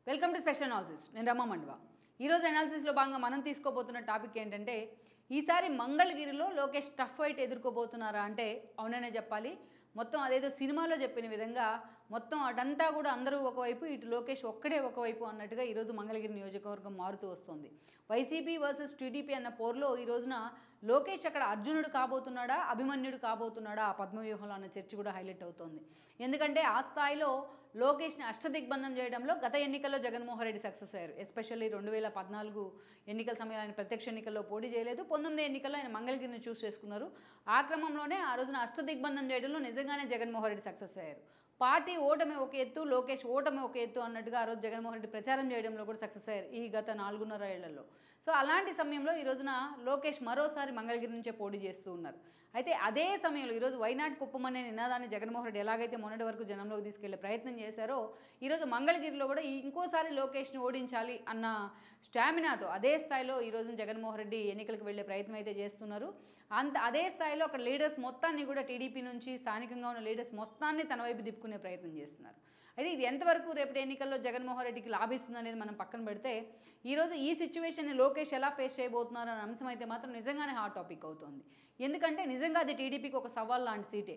Welcome to special analysis. నేను రమా మండవ. ఈరోజు అనాలిసిస్లో భాగంగా మనం తీసుకోబోతున్న టాపిక్ ఏంటంటే, ఈసారి మంగళగిరిలో లోకేష్ టఫ్ ఫైట్ ఎదుర్కోబోతున్నారా అంటే అవుననే చెప్పాలి. మొత్తం అదేదో సినిమాలో చెప్పిన విధంగా మొత్తం అటంతా కూడా అందరూ ఒకవైపు, ఇటు లోకేష్ ఒక్కడే ఒకవైపు అన్నట్టుగా ఈరోజు మంగళగిరి నియోజకవర్గం మారుతూ వస్తుంది. వైసీపీ వర్సెస్ టీడీపీ అన్న పోరులో ఈ రోజున లోకేష్ అక్కడ అర్జునుడు కాబోతున్నాడా, అభిమన్యుడు కాబోతున్నాడా ఆ పద్మవ్యూహంలో అన్న చర్చ కూడా హైలైట్ అవుతోంది. ఎందుకంటే ఆ స్థాయిలో లోకేష్ని అష్టదిగ్బంధం చేయడంలో గత ఎన్నికల్లో జగన్మోహన్ రెడ్డి సక్సెస్ అయ్యారు. ఎస్పెషల్లీ 2014 ఎన్నికల సమయంలో ఆయన ప్రత్యక్ష ఎన్నికల్లో పోటీ చేయలేదు. 19 ఎన్నికల్లో ఆయన మంగళగిరిని చూస్ చేసుకున్నారు. ఆ క్రమంలోనే ఆ రోజున అష్టదిగ్బంధం చేయడంలో నిజంగానే జగన్మోహన్ రెడ్డి సక్సెస్ అయ్యారు. పార్టీ ఓటమి ఒక ఎత్తు, లోకేష్ ఓటమి ఒక ఎత్తు అన్నట్టుగా ఆ రోజు జగన్మోహన్ రెడ్డి ప్రచారం చేయడంలో కూడా సక్సెస్ అయ్యారు ఈ గత 4.5 ఏళ్లలో. సో అలాంటి సమయంలో ఈ రోజున లోకేష్ మరోసారి మంగళగిరి నుంచే పోటీ చేస్తూ ఉన్నారు. అయితే అదే సమయంలో ఈరోజు వైనాట్ కుప్పం అనే నినాదాన్ని జగన్మోహన్ రెడ్డి ఎలాగైతే మొన్నటి వరకు జనంలోకి తీసుకెళ్లే ప్రయత్నం చేశారో, ఈరోజు మంగళగిరిలో కూడా ఇంకోసారి లోకేష్ని ఓడించాలి అన్న స్టామినాతో అదే స్థాయిలో ఈరోజు జగన్మోహన్ రెడ్డి ఎన్నికలకు వెళ్లే ప్రయత్నం అయితే చేస్తున్నారు. అదే స్థాయిలో అక్కడ లీడర్స్ మొత్తాన్ని కూడా టీడీపీ నుంచి స్థానికంగా ఉన్న లీడర్స్ మొత్తాన్ని తన వైపు దిప్పుకునే ప్రయత్నం చేస్తున్నారు. అయితే ఇది ఎంతవరకు రేపటి ఎన్నికల్లో జగన్మోహన్ రెడ్డికి లాభిస్తుంది అనేది మనం పక్కన పెడితే, ఈరోజు ఈ సిచ్యువేషన్ని లోకేష్ ఎలా ఫేస్ చేయబోతున్నారు అనే అంశం అయితే మాత్రం నిజంగానే హాట్ టాపిక్ అవుతుంది. ఎందుకంటే నిజంగా అది టీడీపీకి ఒక సవాల్ లాంటి సీటే.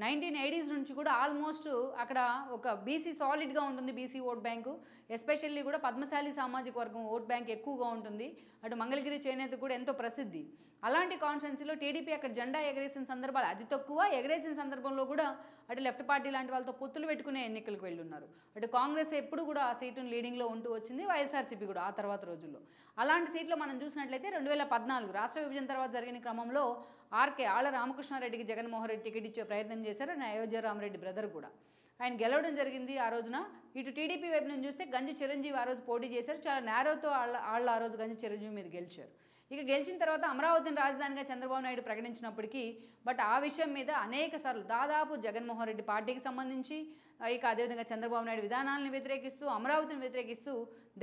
1980s నుంచి కూడా ఆల్మోస్ట్ అక్కడ ఒక బీసీ సాలిడ్గా ఉంటుంది, బీసీ ఓట్ బ్యాంకు. ఎస్పెషల్లీ కూడా పద్మశాలి సామాజిక వర్గం ఓట్ బ్యాంక్ ఎక్కువగా ఉంటుంది. అటు మంగళగిరి చేనేత కూడా ఎంతో ప్రసిద్ధి. అలాంటి కాన్స్టిట్యున్సీలో టీడీపీ అక్కడ జెండా ఎగరేసిన సందర్భాలు అతి తక్కువ. ఎగరేసిన సందర్భంలో కూడా అటు లెఫ్ట్ పార్టీ లాంటి వాళ్ళతో పొత్తులు పెట్టుకునే ఎన్నికలకు వెళ్ళున్నారు. అటు కాంగ్రెస్ ఎప్పుడు కూడా ఆ సీటును లీడింగ్లో ఉంటూ వచ్చింది, వైఎస్ఆర్సీపీ కూడా ఆ తర్వాత రోజుల్లో. అలాంటి సీట్లో మనం చూసినట్లయితే 2014 రాష్ట్ర విభజన తర్వాత జరిగిన క్రమంలో ఆళ్ల రామకృష్ణారెడ్డికి జగన్మోహన్ రెడ్డి టికెట్ ఇచ్చే ప్రయత్నం చేశారు. అయోధ్య రామరెడ్డి బ్రదర్ కూడా ఆయన గెలవడం జరిగింది. ఆ రోజున ఇటు టీడీపీ వైపు నుంచి చూస్తే గంజి చిరంజీవి ఆ రోజు పోటీ చేశారు. చాలా నేరోతో వాళ్ళు ఆ రోజు గంజి చిరంజీవి మీద గెలిచారు. ఇక గెలిచిన తర్వాత అమరావతిని రాజధానిగా చంద్రబాబు నాయుడు ప్రకటించినప్పటికీ బట్ ఆ విషయం మీద అనేక సార్లు దాదాపు జగన్మోహన్ రెడ్డి పార్టీకి సంబంధించి, ఇక అదేవిధంగా చంద్రబాబు నాయుడు విధానాలను వ్యతిరేకిస్తూ, అమరావతిని వ్యతిరేకిస్తూ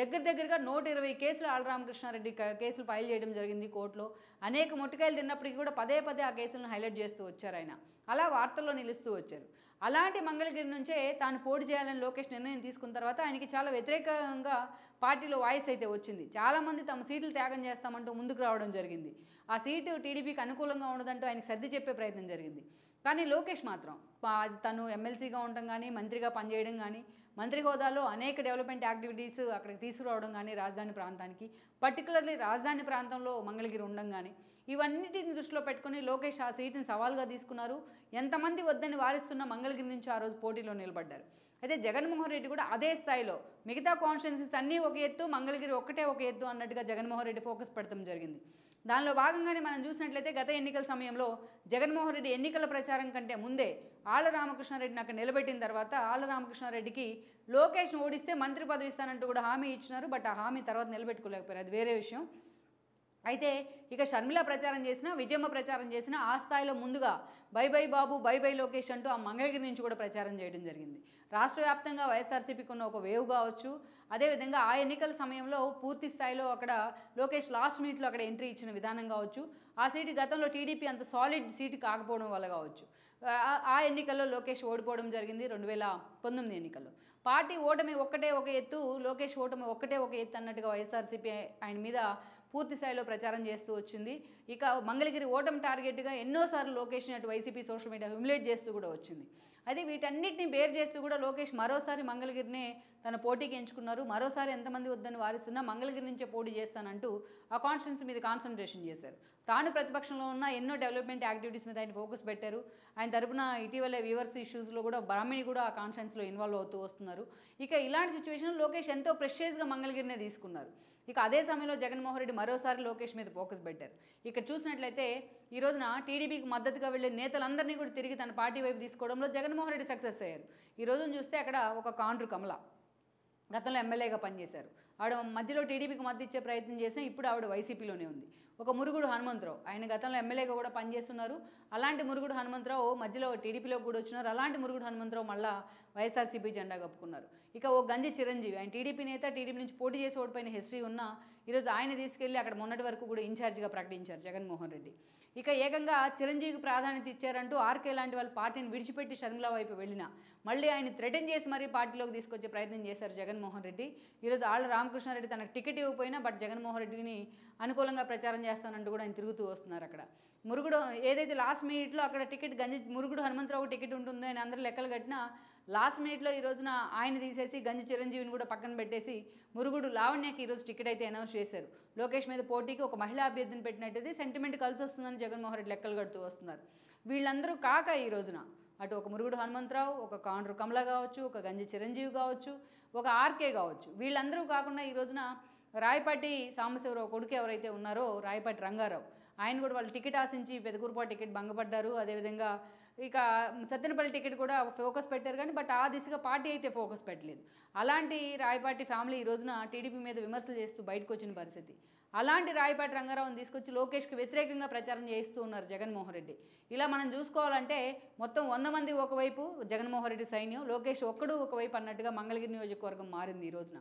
దగ్గరగా 120 కేసులు ఆళ్ల రామకృష్ణారెడ్డి కేసులు ఫైల్ చేయడం జరిగింది కోర్టులో. అనేక మొట్టికాయలు తిన్నప్పటికీ కూడా పదే ఆ కేసులను హైలైట్ చేస్తూ వచ్చారు ఆయన. అలా వార్తల్లో నిలుస్తూ వచ్చారు. అలాంటి మంగళగిరి నుంచే తాను పోటీ చేయాలని లోకేష్ నిర్ణయం తీసుకున్న తర్వాత ఆయనకి చాలా వ్యతిరేకంగా పార్టీలో వాయిస్ అయితే వచ్చింది. చాలామంది తమ సీట్లు త్యాగం చేస్తామంటూ ముందుకు రావడం జరిగింది. ఆ సీటు టీడీపీకి అనుకూలంగా ఉండదంటూ ఆయనకు సర్ది చెప్పే ప్రయత్నం జరిగింది. కానీ లోకేష్ మాత్రం తను ఎమ్మెల్సీగా ఉండటం కానీ, మంత్రిగా పనిచేయడం కానీ, మంత్రి హోదాలో అనేక డెవలప్మెంట్ యాక్టివిటీస్ అక్కడికి తీసుకురావడం కానీ, రాజధాని ప్రాంతానికి పర్టికులర్లీ రాజధాని ప్రాంతంలో మంగళగిరి ఉండడం కానీ, ఇవన్నిటిని దృష్టిలో పెట్టుకుని లోకేష్ ఆ సీటుని సవాల్గా తీసుకున్నారు. ఎంతమంది వద్దని వారిస్తున్న మంగళగిరి నుంచి ఆ రోజు పోటీలో నిలబడ్డారు. అయితే జగన్మోహన్ రెడ్డి కూడా అదే స్థాయిలో మిగతా కాన్స్టిట్యున్సీస్ అన్నీ ఒక ఎత్తు, మంగళగిరి ఒక్కటే ఒక ఎత్తు అన్నట్టుగా జగన్మోహన్ రెడ్డి ఫోకస్ పెడతాం జరిగింది. దానిలో భాగంగానే మనం చూసినట్లయితే గత ఎన్నికల సమయంలో జగన్మోహన్ రెడ్డి ఎన్నికల ప్రచారం కంటే ముందే ఆళ్ల రామకృష్ణారెడ్డిని అక్కడ నిలబెట్టిన తర్వాత ఆళ్ల రామకృష్ణారెడ్డికి లోకేష్ను ఓడిస్తే మంత్రి పదవి ఇస్తానంటూ కూడా హామీ ఇచ్చినారు. బట్ ఆ హామీ తర్వాత నిలబెట్టుకోలేకపోయారు, అది వేరే విషయం. అయితే ఇక షర్మిల ప్రచారం చేసినా, విజయమ్మ ప్రచారం చేసినా ఆ స్థాయిలో ముందుగా by by Babu, by by Lokesh అంటూ ఆ మంగళగిరి నుంచి కూడా ప్రచారం చేయడం జరిగింది. రాష్ట్ర వ్యాప్తంగా వైఎస్ఆర్సీపీకి ఉన్న ఒక వేవ్ కావచ్చు. అదేవిధంగా ఆ ఎన్నికల సమయంలో పూర్తి స్థాయిలో అక్కడ లోకేష్ లాస్ట్ మినిట్లో అక్కడ ఎంట్రీ ఇచ్చిన విధానం కావచ్చు. ఆ సీటు గతంలో టీడీపీ అంత సాలిడ్ సీటు కాకపోవడం వల్ల కావచ్చు ఆ ఎన్నికల్లో లోకేష్ ఓడిపోవడం జరిగింది. 2019 ఎన్నికల్లో పార్టీ ఓటమి ఒక్కటే ఒక ఎత్తు, లోకేష్ ఓటమి ఒక్కటే ఒక ఎత్తు అన్నట్టుగా వైఎస్ఆర్సీపీ ఆయన మీద పూర్తి స్థాయిలో ప్రచారం చేస్తూ వచ్చింది. ఇక మంగళగిరి ఓటమి టార్గెట్గా ఎన్నోసార్లు లోకేష్ని అటు వైసీపీ సోషల్ మీడియా హ్యూమిలేట్ చేస్తూ కూడా వచ్చింది. అయితే వీటన్నిటిని బేర్ చేస్తూ కూడా లోకేష్ మరోసారి మంగళగిరినే తన పోటీకి ఎంచుకున్నారు. మరోసారి ఎంతమంది వద్దని వారిస్తున్నా మంగళగిరి నుంచే పోటీ చేస్తానంటూ ఆ కాన్స్టిట్యున్సీ మీద కాన్సన్ట్రేషన్ చేశారు. తాను ప్రతిపక్షంలో ఉన్న ఎన్నో డెవలప్మెంట్ యాక్టివిటీస్ మీద ఆయన ఫోకస్ పెట్టారు. ఆయన తరపున ఇటీవల వ్యూవర్స్ ఇష్యూస్లో కూడా బ్రాహ్మణి కూడా ఆ కాన్స్టిట్యున్సీలో ఇన్వాల్వ్ అవుతూ వస్తున్నారు. ఇక ఇలాంటి సిచ్యువేషన్లో లోకేష్ ఎంతో ప్రెషియస్గా మంగళగిరినే తీసుకున్నారు. ఇక అదే సమయంలో జగన్మోహన్ రెడ్డి మరోసారి లోకేష్ మీద ఫోకస్ పెట్టారు. ఇక్కడ చూసినట్లయితే ఈ రోజున టీడీపీకి మద్దతుగా వెళ్లే నేతలందరినీ కూడా తిరిగి తన పార్టీ వైపు తీసుకోవడంలో జగన్మోహన్ రెడ్డి సక్సెస్ అయ్యారు. ఈ రోజున చూస్తే అక్కడ ఒక కాండ్రు కమల గతంలో ఎమ్మెల్యేగా పనిచేశారు. ఆవిడ మధ్యలో టీడీపీకి మద్దతు ఇచ్చే ప్రయత్నం చేసినా ఇప్పుడు ఆవిడ వైసీపీలోనే ఉంది. ఒక మురుగుడు హనుమంతరావు, ఆయన గతంలో ఎమ్మెల్యేగా కూడా పనిచేస్తున్నారు. అలాంటి మురుగుడు హనుమంతరావు మధ్యలో టీడీపీలోకి కూడా వచ్చినారు. అలాంటి మురుగుడు హనుమంతరావు మళ్ళా వైఎస్ఆర్సీపీ జెండా కప్పుకున్నారు. ఇక ఓ గంజి చిరంజీవి, ఆయన టీడీపీ నేత, టీడీపీ నుంచి పోటీ చేసి ఓడిపోయిన హిస్టరీ ఉన్న ఈరోజు ఆయన తీసుకెళ్లి అక్కడ మొన్నటి వరకు కూడా ఇన్ఛార్జిగా ప్రకటించారు జగన్మోహన్ రెడ్డి. ఇక ఏకంగా చిరంజీవికి ప్రాధాన్యత ఇచ్చారంటూ ఆర్కే లాంటి వాళ్ళ పార్టీని విడిచిపెట్టి షర్మిల వైపు వెళ్ళినా మళ్ళీ ఆయన థ్రెటన్ చేసి మరీ పార్టీలోకి తీసుకొచ్చే ప్రయత్నం చేశారు జగన్మోహన్ రెడ్డి. ఈరోజు ఆళ్ళ రామకృష్ణారెడ్డి తనకు టికెట్ ఇవ్వకపోయినా బట్ జగన్మోహన్ రెడ్డిని అనుకూలంగా ప్రచారం చేస్తానంటూ కూడా ఆయన తిరుగుతూ వస్తున్నారు. అక్కడ మురుగుడు ఏదైతే లాస్ట్ మినిట్లో అక్కడ టికెట్ గంజి మురుగుడు హనుమంతరావు టికెట్ ఉంటుందో ఆయన అందరూ లెక్కలు కట్టినా లాస్ట్ మినిట్లో ఈ రోజున ఆయన తీసేసి గంజి చిరంజీవిని కూడా పక్కన పెట్టేసి మురుగుడు లావణ్యకి ఈరోజు టికెట్ అయితే అనౌన్స్ చేశారు. లోకేష్ మీద పోటీకి ఒక మహిళా అభ్యర్థిని పెట్టినట్టయితే సెంటిమెంట్ కలిసి వస్తుందని జగన్మోహన్ రెడ్డి లెక్కలు కడుతూ వస్తున్నారు. వీళ్ళందరూ కాక ఈ రోజున అటు ఒక మురుగుడు హనుమంతరావు, ఒక కాండ్రు కమల కావచ్చు, ఒక గంజి చిరంజీవి కావచ్చు, ఒక ఆర్కే కావచ్చు, వీళ్ళందరూ కాకుండా ఈ రోజున రాయపాటి సాంబశివరావు కొడుకు ఎవరైతే ఉన్నారో రాయపాటి రంగారావు, ఆయన కూడా వాళ్ళు టికెట్ ఆశించి పెదకూరుపాటు టికెట్ భంగపడ్డారు. అదేవిధంగా ఇక సత్తెనపల్లి టికెట్ కూడా ఫోకస్ పెట్టారు కానీ బట్ ఆ దిశగా పార్టీ అయితే ఫోకస్ పెట్టలేదు. అలాంటి రాయపాటి ఫ్యామిలీ ఈ రోజున టీడీపీ మీద విమర్శలు చేస్తూ బయటకు వచ్చిన పరిస్థితి. అలాంటి రాయపాటి రంగారావుని తీసుకొచ్చి లోకేష్కి వ్యతిరేకంగా ప్రచారం చేస్తూ ఉన్నారు జగన్మోహన్ రెడ్డి. ఇలా మనం చూసుకోవాలంటే మొత్తం 100 మంది ఒకవైపు జగన్మోహన్ రెడ్డి సైన్యం, లోకేష్ ఒక్కడు ఒకవైపు అన్నట్టుగా మంగళగిరి నియోజకవర్గం మారింది ఈ రోజున.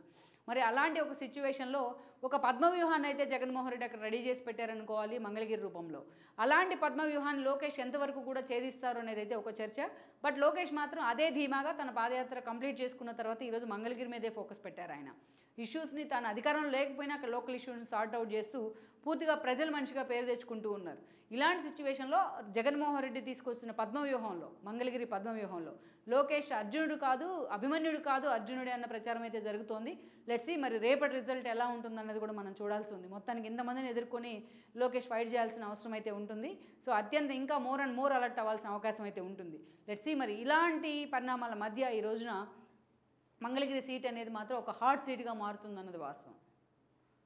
మరి అలాంటి ఒక సిచ్యువేషన్లో ఒక పద్మవ్యూహాన్ని అయితే జగన్మోహన్ రెడ్డి అక్కడ రెడీ చేసి పెట్టారనుకోవాలి మంగళగిరి రూపంలో. అలాంటి పద్మవ్యూహాన్ని లోకేష్ ఎంతవరకు కూడా ఛేదిస్తారు అనేది అయితే ఒక చర్చ. బట్ లోకేష్ మాత్రం అదే ధీమాగా తన పాదయాత్ర కంప్లీట్ చేసుకున్న తర్వాత ఈరోజు మంగళగిరి మీదే ఫోకస్ పెట్టారు ఆయన. ఇష్యూస్ని తన అధికారంలో లేకపోయినా అక్కడ లోకల్ ఇష్యూస్ని సార్ట్అవుట్ చేస్తూ పూర్తిగా ప్రజల మనిషిగా పేరు తెచ్చుకుంటూ ఉన్నారు. ఇలాంటి సిచ్యువేషన్లో జగన్మోహన్ రెడ్డి తీసుకొచ్చిన పద్మవ్యూహంలో, మంగళగిరి పద్మవ్యూహంలో లోకేష్ అర్జునుడు కాదు, అభిమన్యుడు కాదు, అర్జునుడే అన్న ప్రచారం అయితే జరుగుతోంది. లెట్స్ సీ మరి రేపటి రిజల్ట్ ఎలా ఉంటుందన్నది కూడా మనం చూడాల్సి ఉంది. మొత్తానికి ఇంతమందిని ఎదుర్కొని లోకేష్ ఫైట్ చేయాల్సిన అవసరం అయితే ఉంటుంది. సో అత్యంత ఇంకా మోర్ అండ్ మోర్ అలర్ట్ అవ్వాల్సిన అవకాశం అయితే ఉంటుంది. లెట్స్ సీ మరి ఇలాంటి పరిణామాల మధ్య ఈ రోజున మంగళగిరి సీట్ అనేది మాత్రం ఒక హాట్ సీట్గా మారుతుందన్నది వాస్తవం.